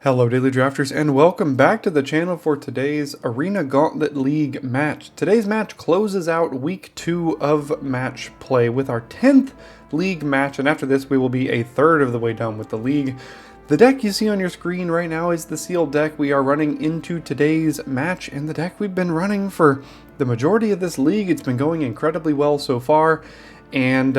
Hello Daily Drafters and welcome back to the channel for today's Arena Gauntlet League match. Today's match closes out week 2 of match play with our 10th league match, and after this we will be a third of the way done with the league. The deck you see on your screen right now is the sealed deck we are running into today's match, and the deck we've been running for the majority of this league. It's been going incredibly well so far. And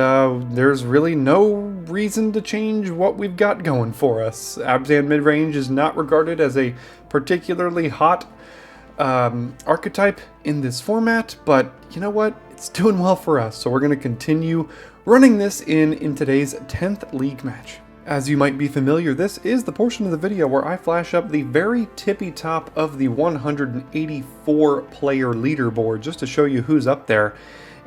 there's really no reason to change what we've got going for us. Abzan midrange is not regarded as a particularly hot archetype in this format, but you know what? It's doing well for us, so we're going to continue running this in today's 10th league match. As you might be familiar, this is the portion of the video where I flash up the very tippy top of the 184 player leaderboard just to show you who's up there.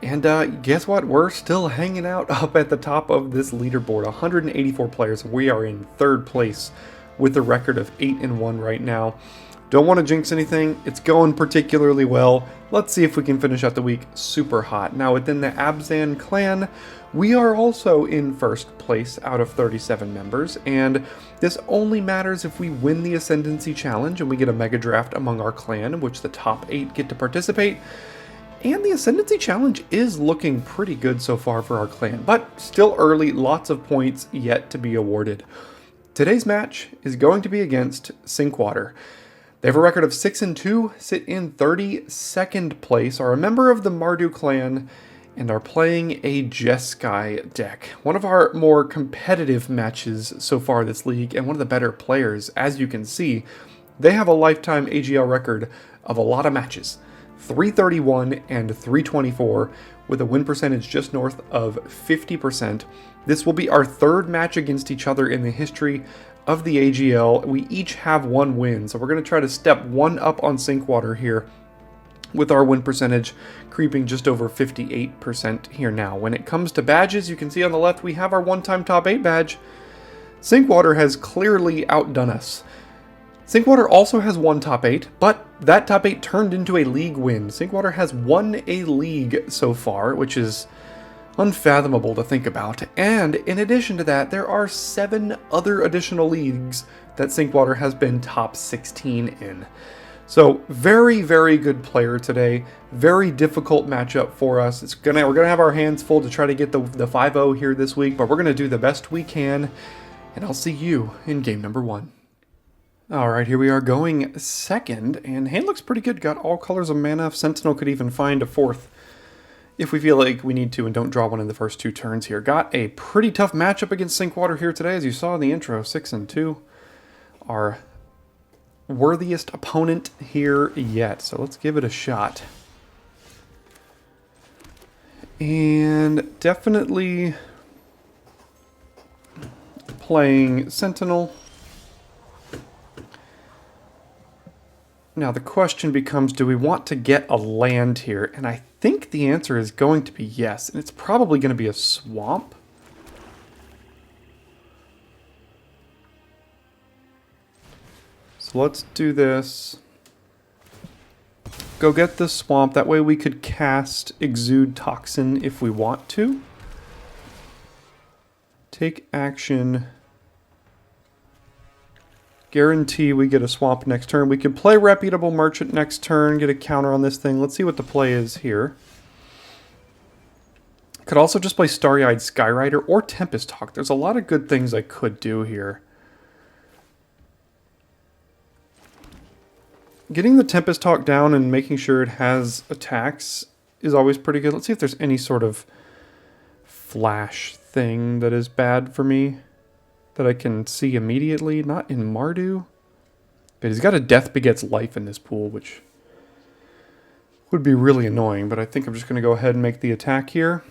And guess what? We're still hanging out up at the top of this leaderboard. 184 players. We are in third place with a record of 8-1 right now. Don't want to jinx anything. It's going particularly well. Let's see if we can finish out the week super hot. Now, within the Abzan clan, we are also in first place out of 37 members, and this only matters if we win the Ascendancy Challenge and we get a mega draft among our clan in which the top 8 get to participate. And the Ascendancy Challenge is looking pretty good so far for our clan, but still early, lots of points yet to be awarded. Today's match is going to be against Sinkwater. They have a record of 6-2, sit in 32nd place, are a member of the Mardu clan, and are playing a Jeskai deck. One of our more competitive matches so far this league, and one of the better players. As you can see, they have a lifetime AGL record of a lot of matches. 331 and 324 with a win percentage just north of 50%. This will be our third match against each other in the history of the AGL. We each have one win, so we're going to try to step one up on Sinkwater here with our win percentage creeping just over 58% here now. When it comes to badges, you can see on the left we have our one-time top 8 badge. Sinkwater has clearly outdone us. Sinkwater also has one top 8, but that top 8 turned into a league win. Sinkwater has won a league so far, which is unfathomable to think about. And in addition to that, there are 7 other additional leagues that Sinkwater has been top 16 in. So very, very good player today. Very difficult matchup for us. We're gonna have our hands full to try to get the 5-0 here this week, but we're gonna do the best we can. And I'll see you in game number 1. Alright, here we are going second, and hand looks pretty good. Got all colors of mana. Sentinel could even find a 4th if we feel like we need to and don't draw one in the first 2 turns here. Got a pretty tough matchup against Sinkwater here today, as you saw in the intro. 6-2. Our worthiest opponent here yet, so let's give it a shot. And definitely playing Sentinel. Now the question becomes, do we want to get a land here? And I think the answer is going to be yes, and it's probably going to be a swamp. So let's do this. Go get the swamp, that way we could cast Exude Toxin if we want to. Take action. Guarantee we get a swamp next turn. We could play Reputable Merchant next turn, get a counter on this thing. Let's see what the play is here. Could also just play Starry-Eyed Skyrider or Tempest Hawk. There's a lot of good things I could do here. Getting the Tempest Hawk down and making sure it has attacks is always pretty good. Let's see if there's any sort of flash thing that is bad for me that I can see immediately. Not in Mardu. But he's got a Death Begets Life in this pool, which would be really annoying. But I think I'm just going to go ahead and make the attack here.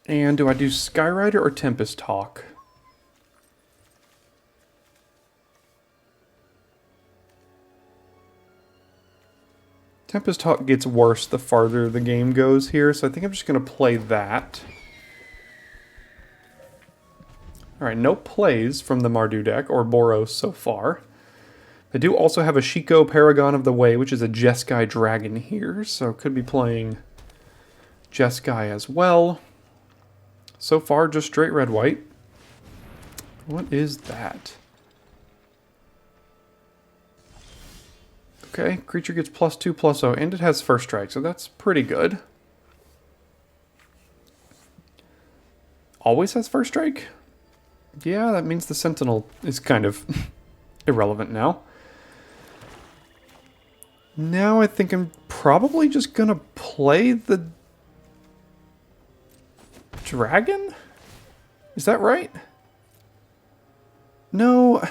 And do I do Skyrider or Tempest Hawk? Tempest Hawk gets worse the farther the game goes here, so I think I'm just going to play that. Alright, no plays from the Mardu deck, or Boros so far. I do also have a Shiko Paragon of the Way, which is a Jeskai Dragon here, so could be playing Jeskai as well. So far, just straight red-white. What is that? Okay, creature gets +2/+0, and it has first strike, so that's pretty good. Always has first strike? Yeah, that means the Sentinel is kind of irrelevant now. Now I think I'm probably just gonna play the dragon? Is that right? No.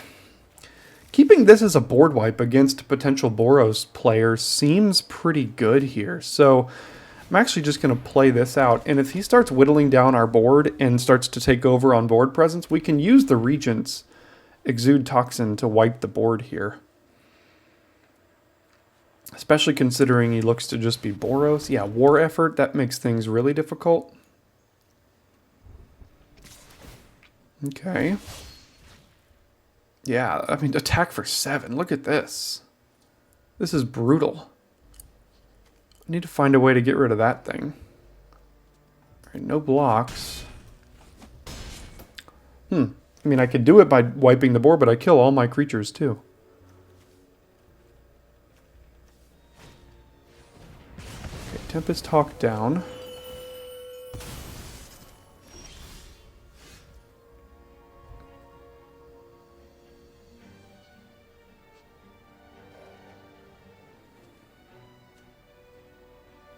Keeping this as a board wipe against potential Boros players seems pretty good here. So I'm actually just going to play this out. And if he starts whittling down our board and starts to take over on board presence, we can use the Regent's Exude Toxin to wipe the board here. Especially considering he looks to just be Boros. Yeah, War Effort, that makes things really difficult. Okay. Yeah, I mean, attack for 7. Look at this. This is brutal. I need to find a way to get rid of that thing. Alright, no blocks. I mean, I could do it by wiping the board, but I kill all my creatures too. Okay, Tempest Hawk down.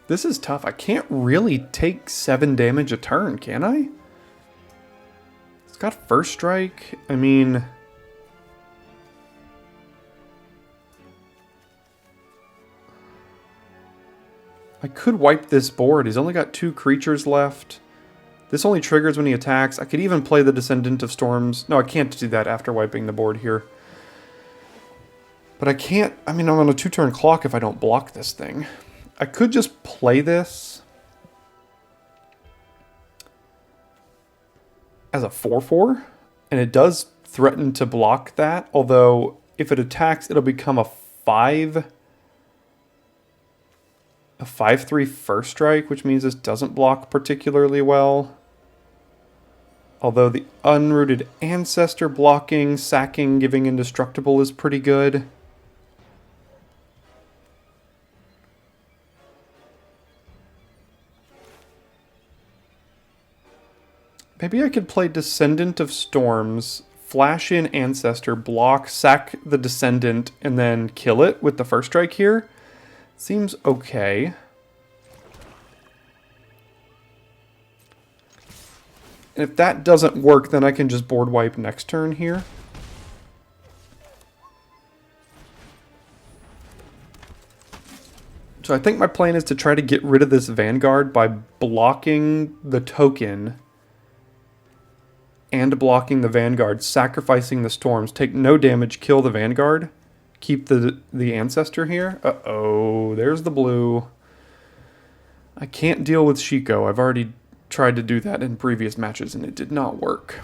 This is tough. I can't really take 7 damage a turn, can I? It's got first strike. I mean... I could wipe this board. He's only got 2 creatures left. This only triggers when he attacks. I could even play the Descendant of Storms. No, I can't do that after wiping the board here. But I can't... I mean, I'm on a 2-turn clock if I don't block this thing. I could just play this as a 4/4, and it does threaten to block that, although if it attacks, it'll become a 5/3 first strike, which means this doesn't block particularly well. Although the Unrooted Ancestor blocking, sacking, giving indestructible is pretty good. Maybe I could play Descendant of Storms, flash in Ancestor, block, sack the Descendant, and then kill it with the first strike here. Seems okay. And if that doesn't work, then I can just board wipe next turn here. So I think my plan is to try to get rid of this Vanguard by blocking the token and blocking the Vanguard, sacrificing the Storms, take no damage, kill the Vanguard, keep the Ancestor here. Uh-oh, there's the blue. I can't deal with Shiko. I've already tried to do that in previous matches and it did not work.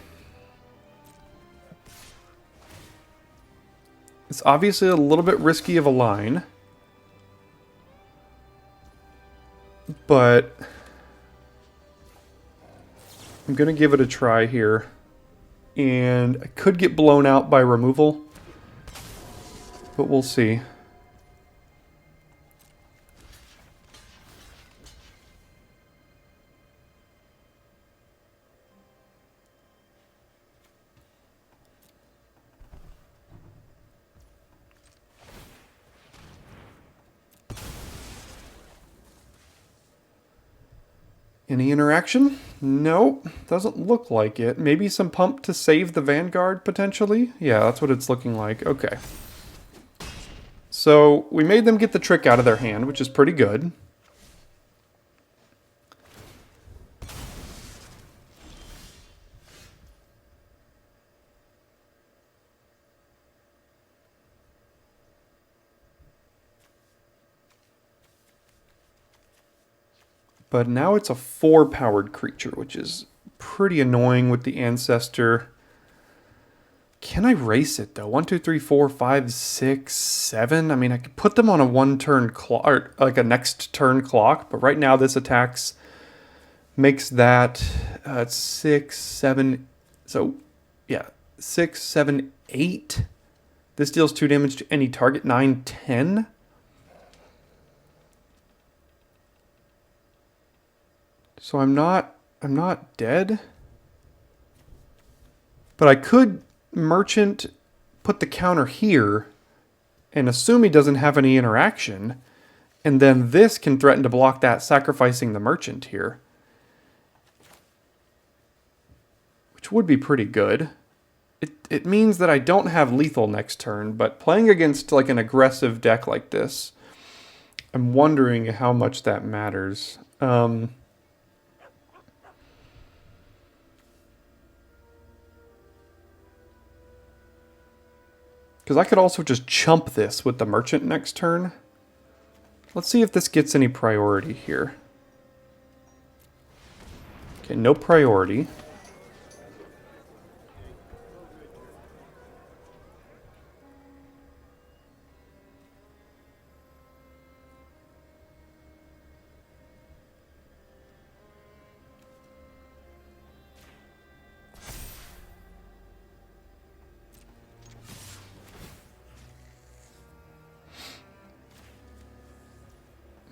It's obviously a little bit risky of a line, but I'm going to give it a try here. And I could get blown out by removal, but we'll see. Any interaction? Nope, doesn't look like it. Maybe some pump to save the Vanguard, potentially? Yeah, that's what it's looking like. Okay. So, we made them get the trick out of their hand, which is pretty good. But now it's a 4-powered creature, which is pretty annoying with the Ancestor. Can I race it, though? 1, 2, 3, 4, 5, 6, 7? I mean, I could put them on a 1-turn clock, or like a next turn clock, but right now this attacks makes that 6, 7, so yeah, 6, 7, 8. This deals 2 damage to any target, 9, 10. So I'm not dead. But I could merchant, put the counter here, and assume he doesn't have any interaction. And then this can threaten to block that, sacrificing the merchant here. Which would be pretty good. It means that I don't have lethal next turn, but playing against like an aggressive deck like this, I'm wondering how much that matters. Because I could also just chump this with the merchant next turn. Let's see if this gets any priority here. Okay, no priority.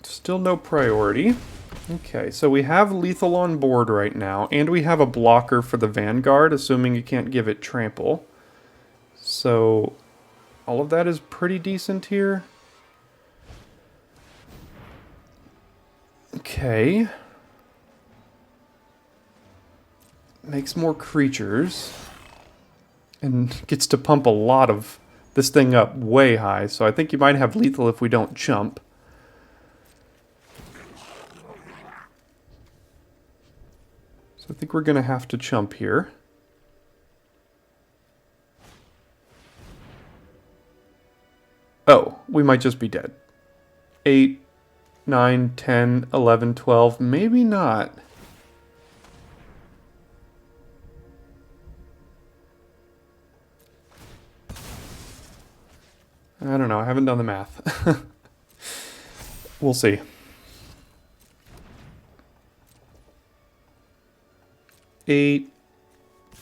Still no priority. Okay, so we have lethal on board right now, and we have a blocker for the Vanguard, assuming you can't give it trample. So all of that is pretty decent here. Okay. Makes more creatures. And gets to pump a lot of this thing up way high, so I think you might have lethal if we don't chump. So I think we're going to have to chump here. Oh, we might just be dead. 8, 9, 10, 11, 12, maybe not. I don't know, I haven't done the math. We'll see. 8,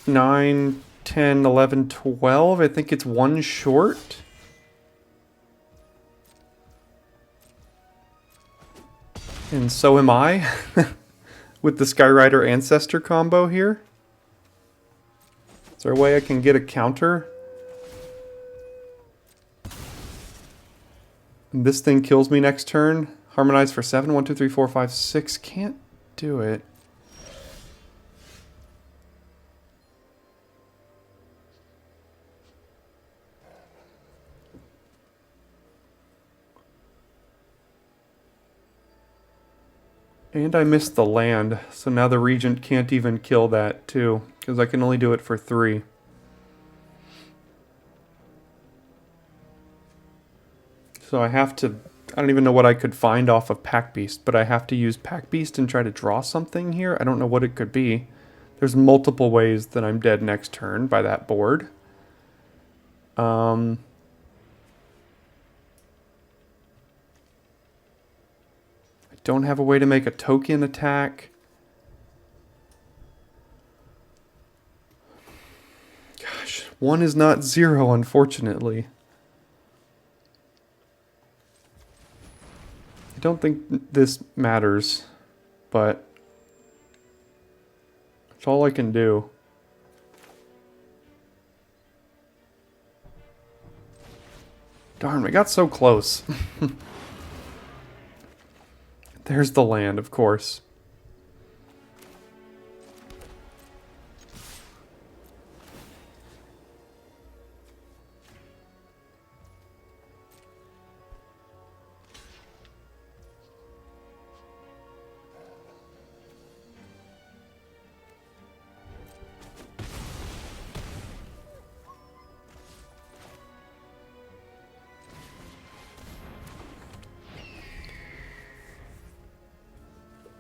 9, 10, 11, 12. I think it's one short. And so am I with the Skyrider Ancestor combo here. Is there a way I can get a counter? And this thing kills me next turn. Harmonize for 7. 1, 2, 3, 4, 5, 6. Can't do it. And I missed the land, so now the Regent can't even kill that too, because I can only do it for 3. So I have to, I don't even know what I could find off of Pack Beast, but I have to use Pack Beast and try to draw something here. I don't know what it could be. There's multiple ways that I'm dead next turn by that board. Don't have a way to make a token attack. Gosh, 1 is not 0, unfortunately. I don't think this matters, but it's all I can do. Darn, we got so close. There's the land, of course.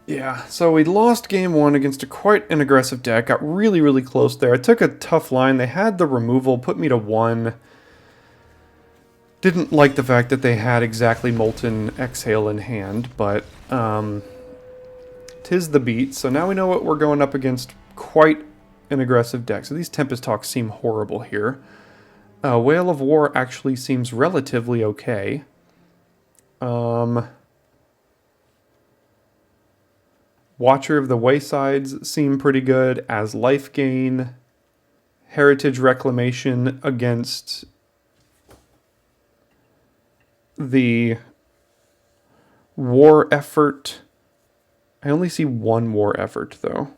Yeah, so we lost game 1 against quite an aggressive deck. Got really, really close there. I took a tough line. They had the removal, put me to 1. Didn't like the fact that they had exactly Molten Exhale in hand, but 'tis the beat. So now we know what we're going up against. Quite an aggressive deck. So these Tempest Talks seem horrible here. Whale of War actually seems relatively okay. Watcher of the Waysides seem pretty good as life gain. Heritage Reclamation against the war effort. I only see one war effort though.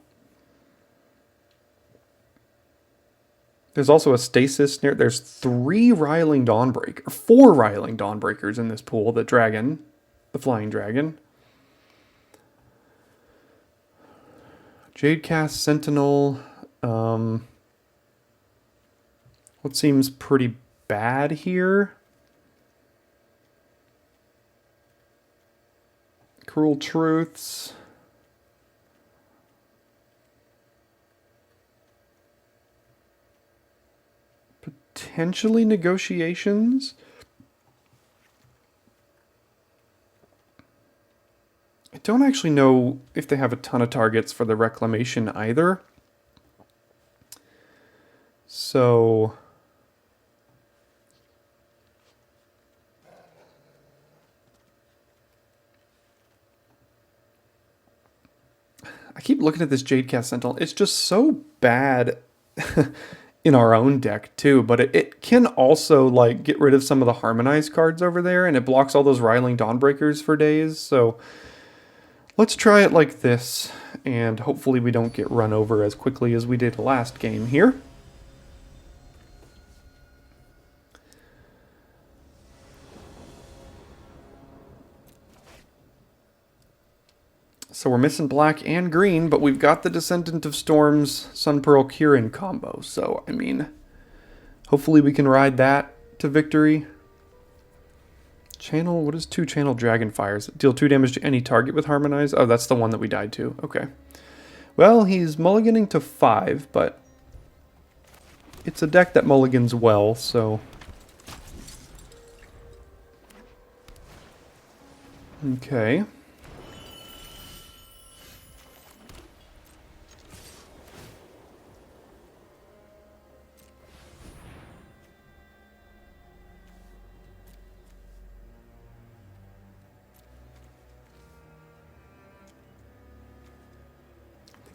There's also a stasis snare. There's 3 Riling Dawnbreaker, 4 Riling Dawnbreakers in this pool. The dragon, the flying dragon. Jadecast Sentinel. What seems pretty bad here? Cruel Truths. Potentially Negotiations. I don't actually know if they have a ton of targets for the Reclamation either. So I keep looking at this Jadecast Sentinel. It's just so bad in our own deck too, but it can also like get rid of some of the Harmonized cards over there, and it blocks all those Riling Dawnbreakers for days. So let's try it like this, and hopefully we don't get run over as quickly as we did last game here. So we're missing black and green, but we've got the Descendant of Storm's Sun Pearl Kirin combo. So, I mean, hopefully we can ride that to victory. Channel, what is 2 Channel Dragonfires? Deal 2 damage to any target with Harmonized? Oh, that's the one that we died to. Okay. Well, he's mulliganing to 5, but it's a deck that mulligans well, so... Okay.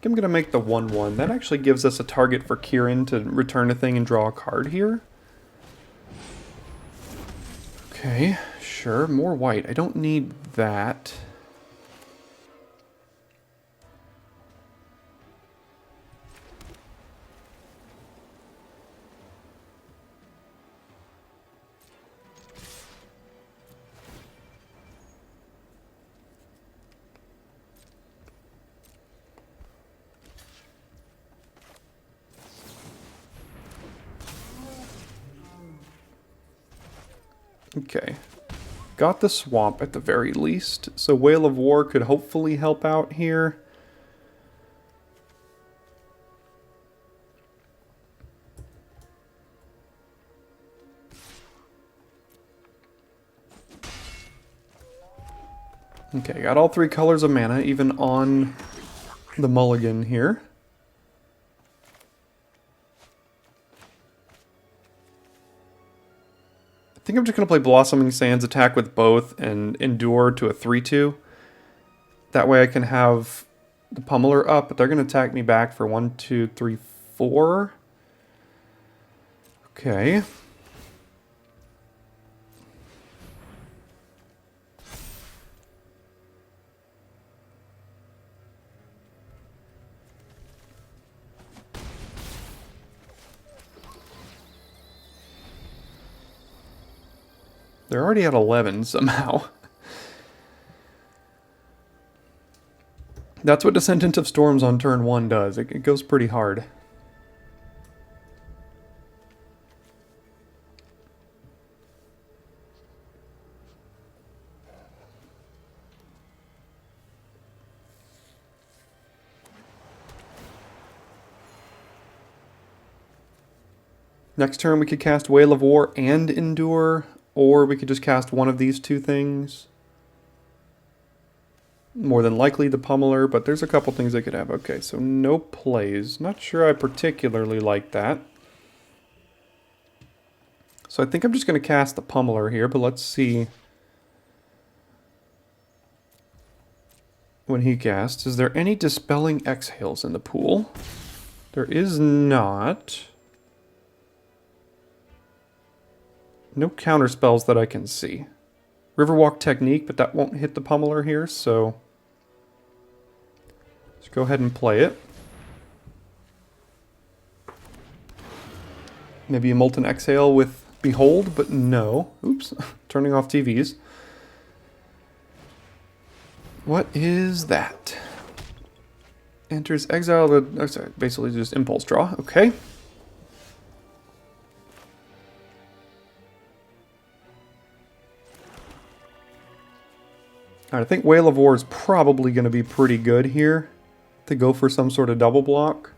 I'm going to make the 1/1. That actually gives us a target for Kirin to return a thing and draw a card here. Okay, sure. More white. I don't need that. Okay. Got the swamp at the very least, so Whale of War could hopefully help out here. Okay, got all 3 colors of mana, even on the mulligan here. I think I'm just going to play Blossoming Sands, attack with both, and endure to a 3/2. That way I can have the Pummeler up, but they're going to attack me back for 1, 2, 3, 4. Okay. They're already at 11 somehow. That's what Descendant of Storms on turn 1 does. It goes pretty hard. Next turn we could cast Whale of War and Endure, or we could just cast one of these 2 things. More than likely the Pummeler, but there's a couple things I could have. Okay, so no plays. Not sure I particularly like that. So I think I'm just going to cast the Pummeler here, but let's see when he casts. Is there any Dispelling Exhales in the pool? There is not. No counter spells that I can see. Riverwalk Technique, but that won't hit the Pummeler here, so let's go ahead and play it. Maybe a Molten Exhale with Behold, but no. Oops, turning off TVs. What is that? Enters exile, oh, sorry, basically just impulse draw, okay. Alright, I think Whale of War is probably going to be pretty good here to go for some sort of double block.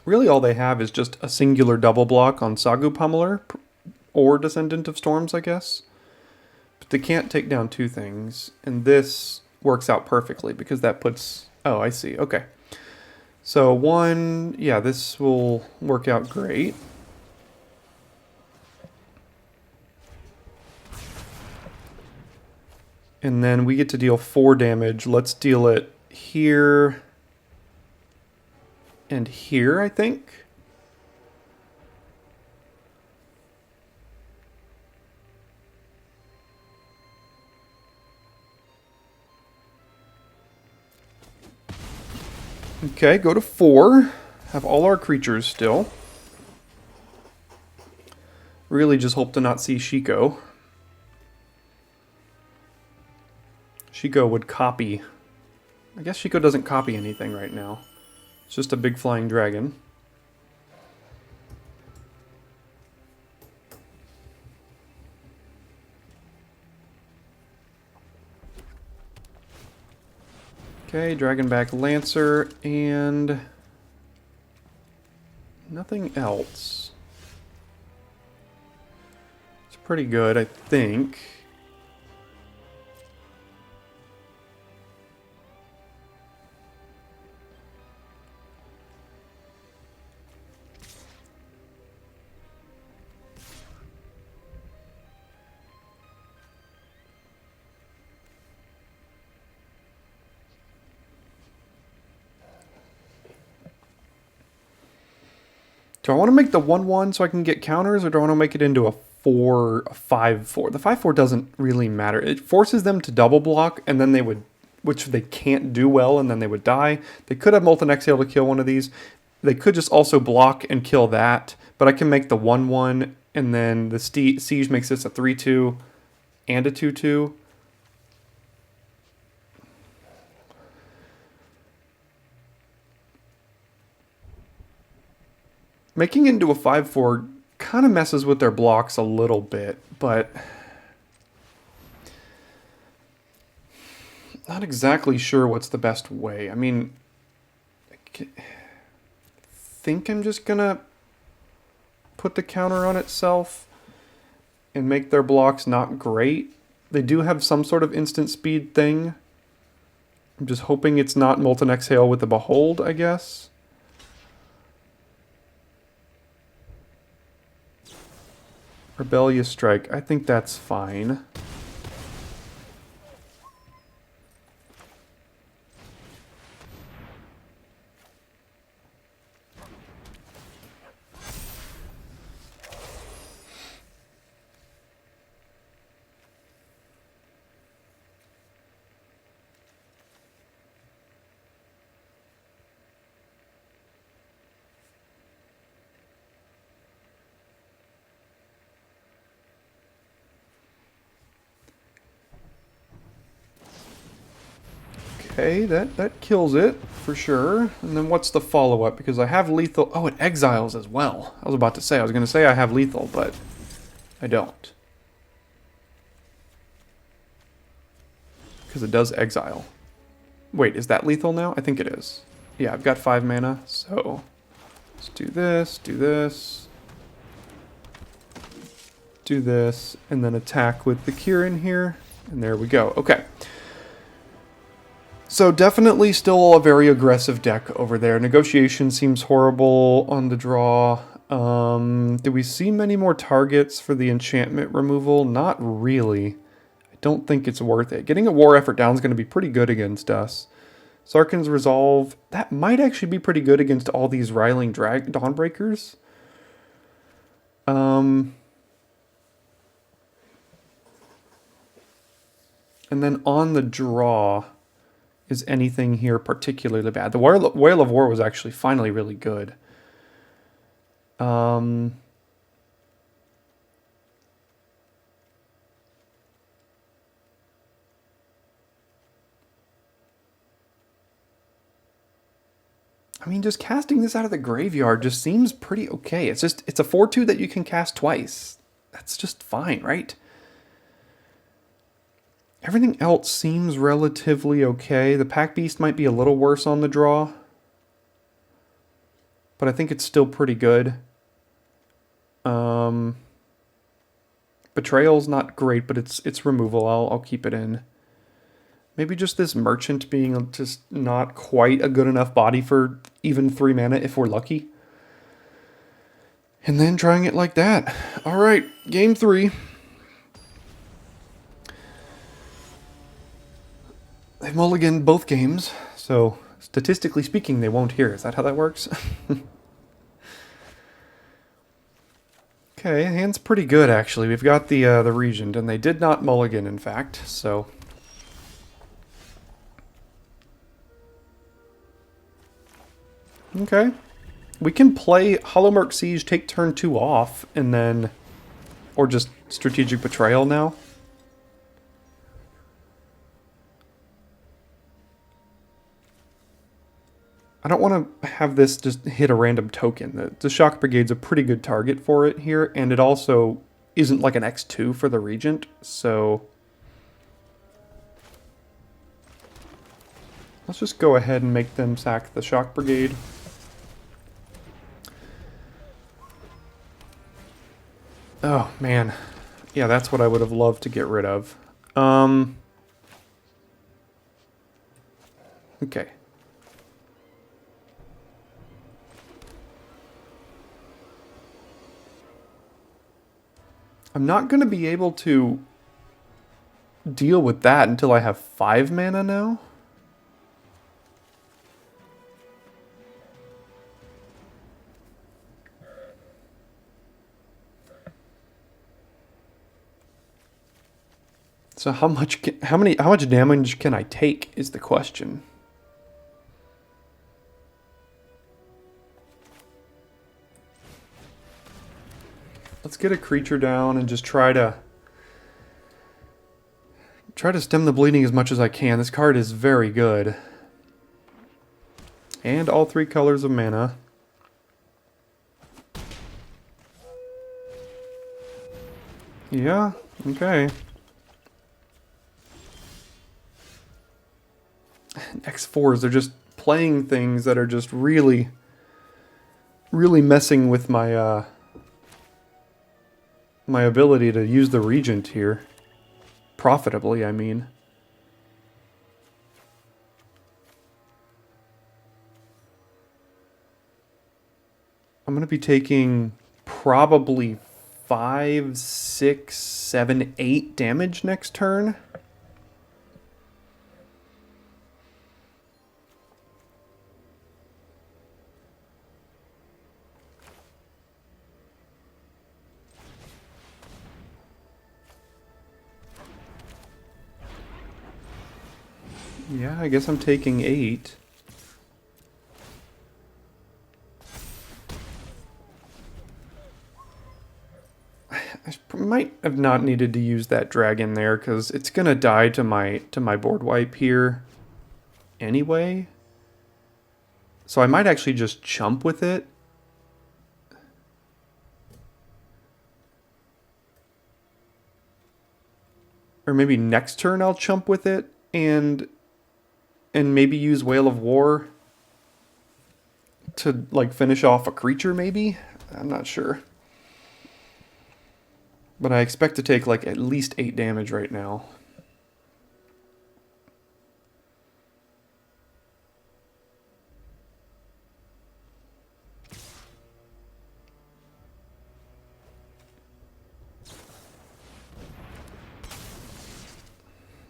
Really all they have is just a singular double block on Sagu Pummeler, or Descendant of Storms, I guess. But they can't take down two things, and this works out perfectly, because that puts... Oh, I see, okay. So one... Yeah, this will work out great. And then we get to deal 4 damage. Let's deal it here... and here, I think. Okay, go to 4. Have all our creatures still. Really just hope to not see Shiko. Shiko would copy. I guess Shiko doesn't copy anything right now. It's just a big flying dragon. Okay, Dragonback Lancer, and nothing else. It's pretty good, I think. Do I want to make the 1/1 so I can get counters, or do I want to make it into a 5/4? The 5/4 doesn't really matter. It forces them to double block, and then they would, which they can't do well, and then they would die. They could have Molten Exhale to kill one of these. They could just also block and kill that, but I can make the 1/1, and then the Siege makes this a 3/2 and a 2/2. Making it into a 5/4 kind of messes with their blocks a little bit, but not exactly sure what's the best way. I mean, I think I'm just gonna put the counter on itself and make their blocks not great. They do have some sort of instant speed thing. I'm just hoping it's not Molten Exhale with the Behold, I guess. Rebellious Strike. I think that's fine. Okay, that kills it, for sure. And then what's the follow-up? Because I have lethal... Oh, it exiles as well. I was about to say, I was going to say I have lethal, but I don't. Because it does exile. Wait, is that lethal now? I think it is. Yeah, I've got 5 mana, so Let's do this, do this. Do this, and then attack with the Kieran here. And there we go. Okay. So definitely still a very aggressive deck over there. Negotiation seems horrible on the draw. Do we see many more targets for the enchantment removal? Not really. I don't think it's worth it. Getting a war effort down is going to be pretty good against us. Sarkhan's Resolve, that might actually be pretty good against all these Riling Dawnbreakers. And then on the draw, is anything here particularly bad? The Whale of War was actually finally really good. I mean, just casting this out of the graveyard just seems pretty okay. It's a 4/2 that you can cast twice. That's just fine, right? Everything else seems relatively okay. The Pack Beast might be a little worse on the draw, but I think it's still pretty good. Betrayal's not great, but it's removal. I'll keep it in. Maybe just this Merchant being just not quite a good enough body for even 3 mana if we're lucky. And then trying it like that. All right, game 3. They've mulliganed both games, so statistically speaking, they won't hear. Is that how that works? Okay, hand's pretty good, actually. We've got the Regent, and they did not mulligan, in fact, so... Okay. We can play Hollowmurk Siege, take turn 2 off, and then... Or just Strategic Betrayal now. I don't want to have this just hit a random token. The Shock Brigade's a pretty good target for it here, and it also isn't like an X2 for the Regent, so... Let's just go ahead and make them sack the Shock Brigade. Oh, man. Yeah, that's what I would have loved to get rid of. Okay. I'm not going to be able to deal with that until I have 5 mana now. So how much damage can I take is the question. Let's get a creature down and just try to stem the bleeding as much as I can. This card is very good. And all 3 colors of mana. Yeah, okay. X4s, they're just playing things that are just really, really messing with my my ability to use the Regent here. Profitably, I mean. I'm going to be taking probably 5, 6, 7, 8 damage next turn. Yeah, I guess I'm taking 8. I might have not needed to use that dragon there because it's gonna die to my board wipe here anyway. So I might actually just chump with it. Or maybe next turn I'll chump with it and maybe use Whale of War. to like finish off a creature maybe? I'm not sure. But I expect to take like at least 8 damage right now.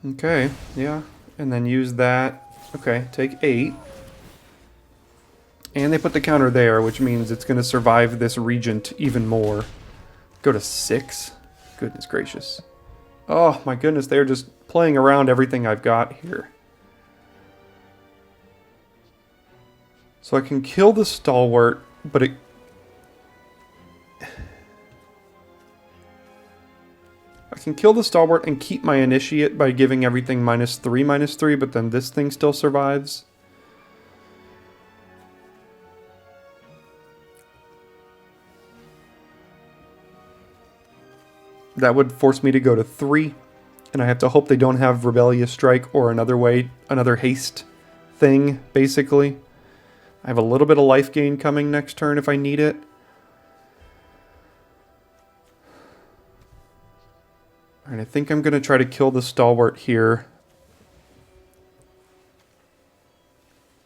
Okay, yeah. And then use that. Okay, take 8. And they put the counter there, which means it's going to survive this Regent even more. Go to 6? Goodness gracious. Oh my goodness, they're just playing around everything I've got here. So I can kill the Stalwart, but it... I can kill the Stalwart and keep my Initiate by giving everything -3/-3, but then this thing still survives. That would force me to go to 3, and I have to hope they don't have Rebellious Strike or another haste thing, basically. I have a little bit of life gain coming next turn if I need it. Alright, I think I'm going to try to kill the Stalwart here.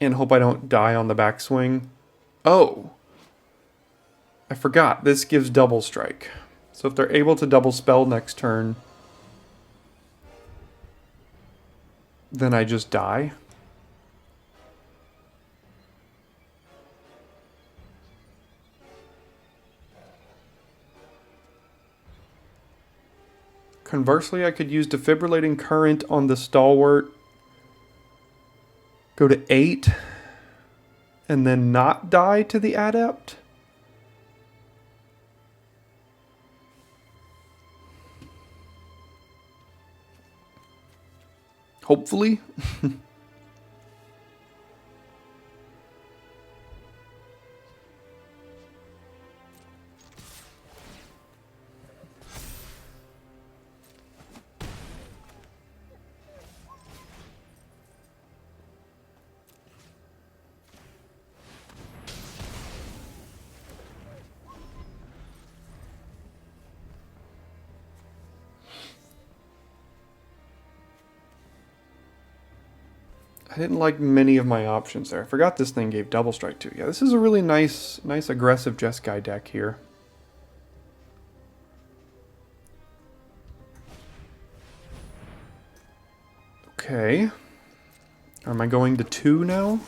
And hope I don't die on the backswing. Oh! I forgot, this gives double strike. So if they're able to double spell next turn, then I just die. Conversely, I could use Defibrillating Current on the Stalwart, go to 8, and then not die to the Adept. Hopefully. I didn't like many of my options there. I forgot this thing gave double strike too. Yeah, this is a really nice aggressive Jeskai deck here. Okay. Am I going to 2 now?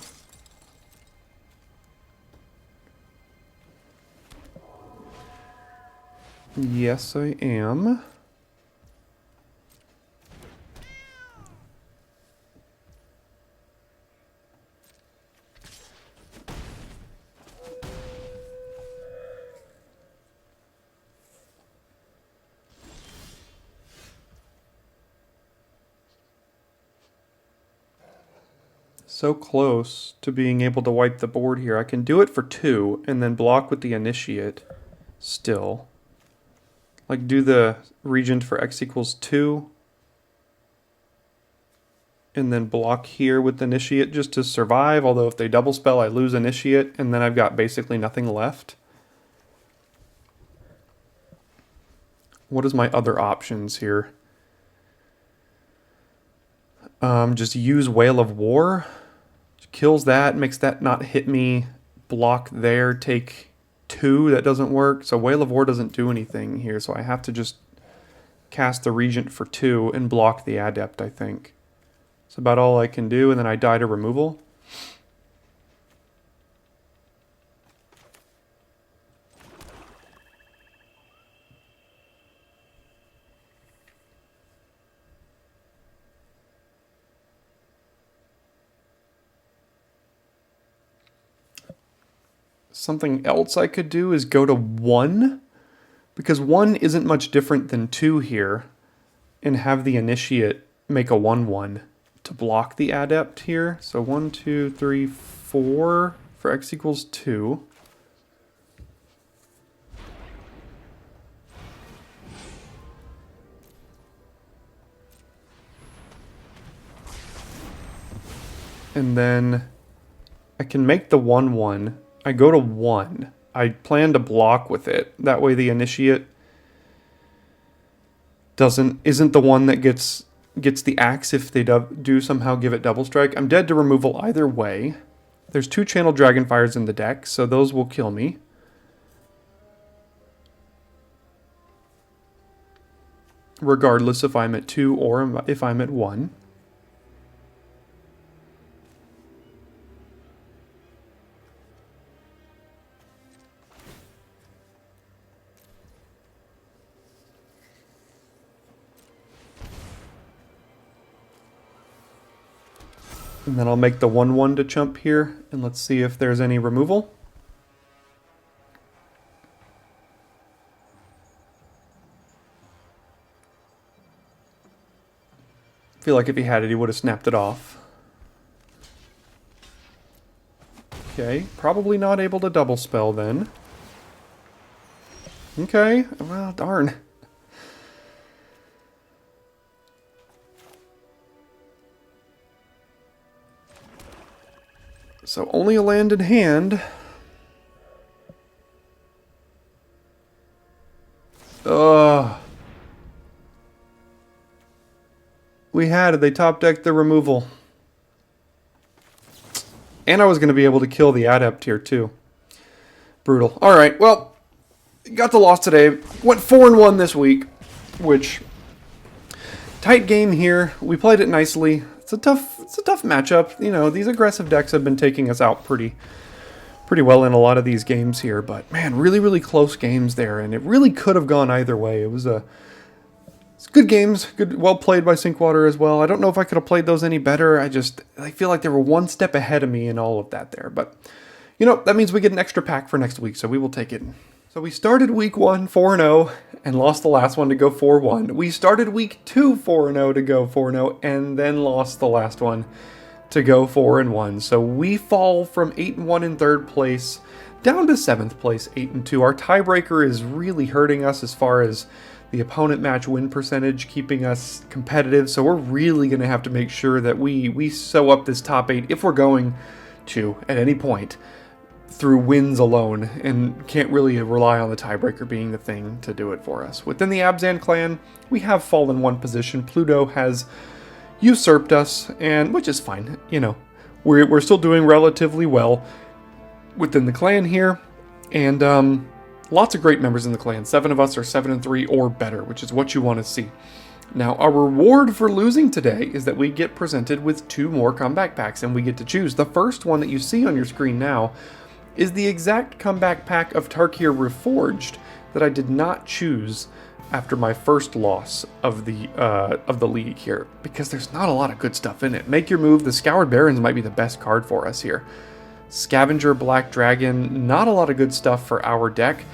Yes, I am. So close to being able to wipe the board here. I can do it for 2 and then block with the Initiate still. Like do the Regent for X equals 2 and then block here with Initiate just to survive, although if they double spell I lose Initiate and then I've got basically nothing left. What is my other options here? Just use Whale of War. Kills that, makes that not hit me. Block there, take 2. That doesn't work. So Whale of War doesn't do anything here. So I have to just cast the Regent for 2 and block the Adept, I think. That's about all I can do. And then I die to removal. Something else I could do is go to 1, because 1 isn't much different than 2 here, and have the Initiate make a 1/1 to block the Adept here. So 1, 2, 3, 4 for X equals 2. And then I can make the 1/1. I go to 1. I plan to block with it. That way the initiate isn't the one that gets the axe if they do somehow give it double strike. I'm dead to removal either way. There's 2 channel Dragonfires in the deck, so those will kill me. Regardless if I'm at 2 or if I'm at 1. And then I'll make the 1/1 to chump here, and let's see if there's any removal. I feel like if he had it, he would have snapped it off. Okay, probably not able to double spell then. Okay, well, darn. So only a land in hand. Ugh. We had it. They top decked the removal. And I was going to be able to kill the adept here too. Brutal. Alright, well, got the loss today. Went 4-1 this week, which... Tight game here. We played it nicely. It's a tough matchup. You know, these aggressive decks have been taking us out pretty well in a lot of these games here, but man, really close games there, and it really could have gone either way. It's good games, well played by Sinkwater as well. I don't know if I could have played those any better. I feel like they were one step ahead of me in all of that there, but you know, that means we get an extra pack for next week, so we will take it. So we started week 1 4-0 and lost the last one to go 4-1. We started week 2 4-0 to go 4-0 and then lost the last one to go 4-1. So we fall from 8-1 in 3rd place down to 7th place, 8-2. Our tiebreaker is really hurting us as far as the opponent match win percentage, keeping us competitive. So we're really going to have to make sure that we sew up this top 8 if we're going to at any point through wins alone, and can't really rely on the tiebreaker being the thing to do it for us. Within the Abzan clan, we have fallen 1 position. Pluto has usurped us, and which is fine. You know, we're still doing relatively well within the clan here, and lots of great members in the clan. 7 of us are 7-3 or better, which is what you want to see. Now, our reward for losing today is that we get presented with 2 more comeback packs, and we get to choose. The first one that you see on your screen now is the exact comeback pack of Tarkir Reforged that I did not choose after my first loss of the league here, because there's not a lot of good stuff in it. Make Your Move. The Scoured Barrens might be the best card for us here. Scavenger, Black Dragon, not a lot of good stuff for our deck.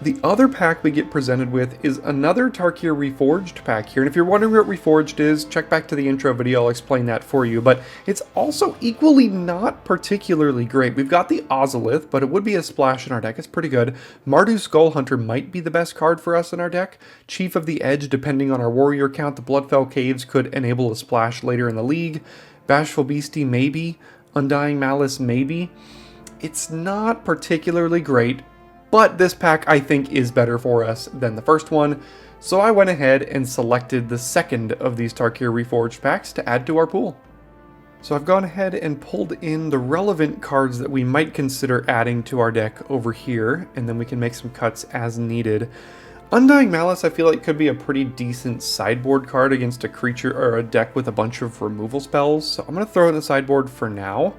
The other pack we get presented with is another Tarkir Reforged pack here, and if you're wondering what Reforged is, check back to the intro video, I'll explain that for you, but it's also equally not particularly great. We've got the Ozolith, but it would be a splash in our deck, it's pretty good. Mardu Skullhunter might be the best card for us in our deck. Chief of the Edge, depending on our warrior count, the Bloodfell Caves could enable a splash later in the league. Bashful Beastie, maybe. Undying Malice, maybe. It's not particularly great, but this pack I think is better for us than the first one, so I went ahead and selected the second of these Tarkir Reforged packs to add to our pool. So I've gone ahead and pulled in the relevant cards that we might consider adding to our deck over here, and then we can make some cuts as needed. Undying Malice I feel like could be a pretty decent sideboard card against a creature or a deck with a bunch of removal spells, so I'm going to throw it in the sideboard for now.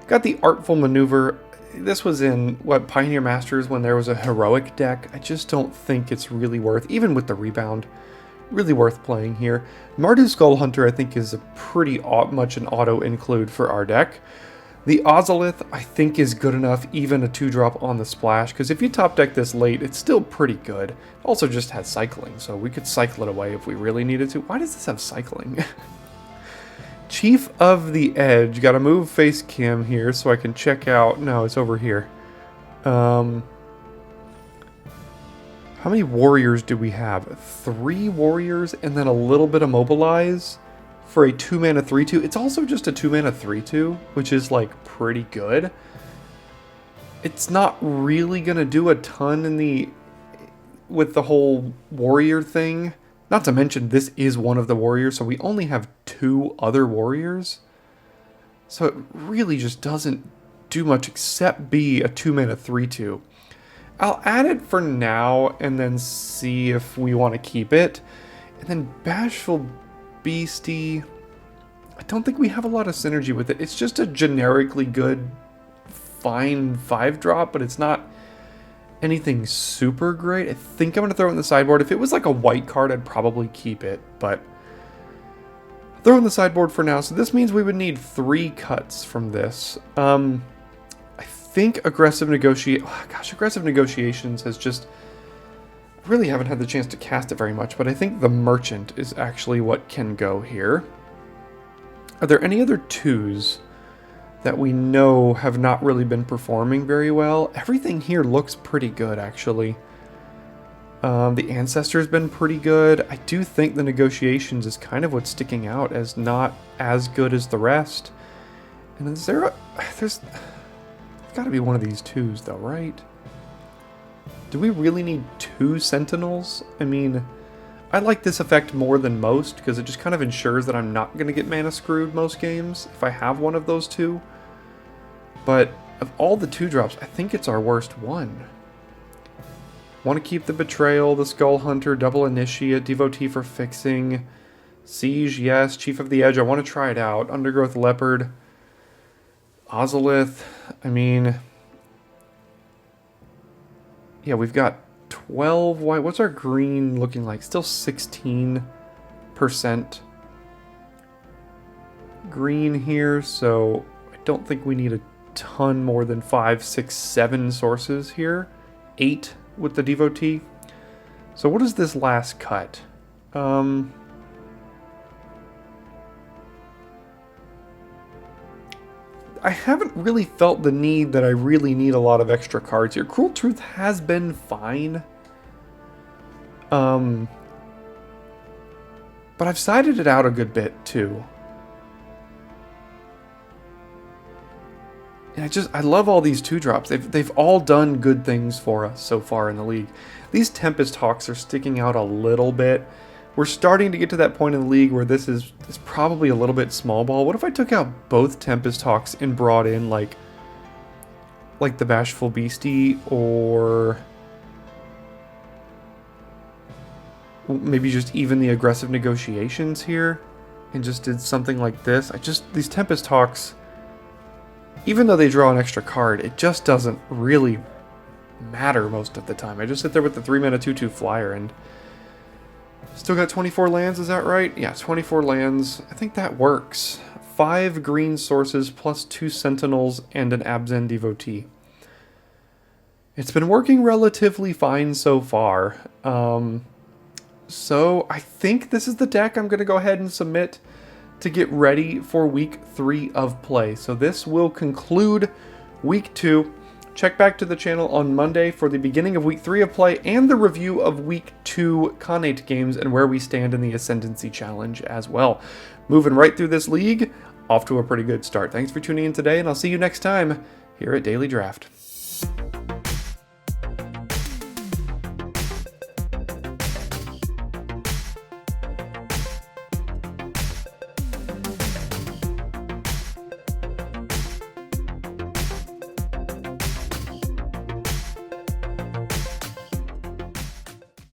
Got the Artful Maneuver. This was in, Pioneer Masters when there was a heroic deck. I just don't think it's really worth, even with the rebound, really worth playing here. Mardu Skullhunter I think is a pretty much an auto-include for our deck. The Ozolith I think is good enough, even a 2-drop on the splash, because if you top deck this late, it's still pretty good. It also just has cycling, so we could cycle it away if we really needed to. Why does this have cycling? Chief of the Edge. Gotta move face cam here so I can check out... No, it's over here. How many warriors do we have? 3 warriors and then a little bit of mobilize for a 2-mana 3/2. It's also just a 2-mana 3/2, which is like pretty good. it's not really going to do a ton in with the whole warrior thing. Not to mention, this is one of the warriors, so we only have 2 other warriors. So it really just doesn't do much except be a 2-mana 3/2. I'll add it for now and then see if we want to keep it. And then Bashful Beastie, I don't think we have a lot of synergy with it. It's just a generically good, fine 5-drop, but it's not anything super great. I think I'm going to throw it in the sideboard. If it was like a white card, I'd probably keep it, but throw in the sideboard for now. So this means we would need 3 cuts from this. I think Aggressive Negotiations has just... I really haven't had the chance to cast it very much, but I think the Merchant is actually what can go here. Are there any other 2s that we know have not really been performing very well? Everything here looks pretty good, actually. The Ancestor's been pretty good. I do think the Negotiations is kind of what's sticking out as not as good as the rest. And is there there's got to be one of these 2s though, right? Do we really need 2 Sentinels? I mean, I like this effect more than most because it just kind of ensures that I'm not going to get mana screwed most games if I have one of those 2. But of all the 2-drops, I think it's our worst one. Want to keep the Betrayal, the Skull Hunter, Double Initiate, Devotee for Fixing, Siege, yes, Chief of the Edge, I want to try it out, Undergrowth Leopard, Ozolith, I mean... Yeah, we've got 12 white. What's our green looking like? Still 16% green here, so I don't think we need a ton more than 5, 6, 7 sources here. 8 with the Devotee. So what is this last cut? I haven't really felt the need that I really need a lot of extra cards here. Cruel Truth has been fine. But I've sided it out a good bit too. And I love all these 2-drops. They've all done good things for us so far in the league. These Tempest Hawks are sticking out a little bit. We're starting to get to that point in the league where this is probably a little bit small ball. What if I took out both Tempest Hawks and brought in like the Bashful Beastie, or maybe just even the Aggressive Negotiations here and just did something like this? These Tempest Hawks, even though they draw an extra card, it just doesn't really matter most of the time. I just sit there with the 3-mana 2/2 flyer and still got 24 lands, is that right? Yeah, 24 lands. I think that works. 5 green sources plus 2 Sentinels and an Abzan Devotee. It's been working relatively fine so far. So I think this is the deck I'm going to go ahead and submit to get ready for week 3 of play. So this will conclude week 2. Check back to the channel on Monday for the beginning of week 3 of play and the review of week 2 Connate games and where we stand in the Ascendancy Challenge as well. Moving right through this league, off to a pretty good start. Thanks for tuning in today, and I'll see you next time here at Daily Draft.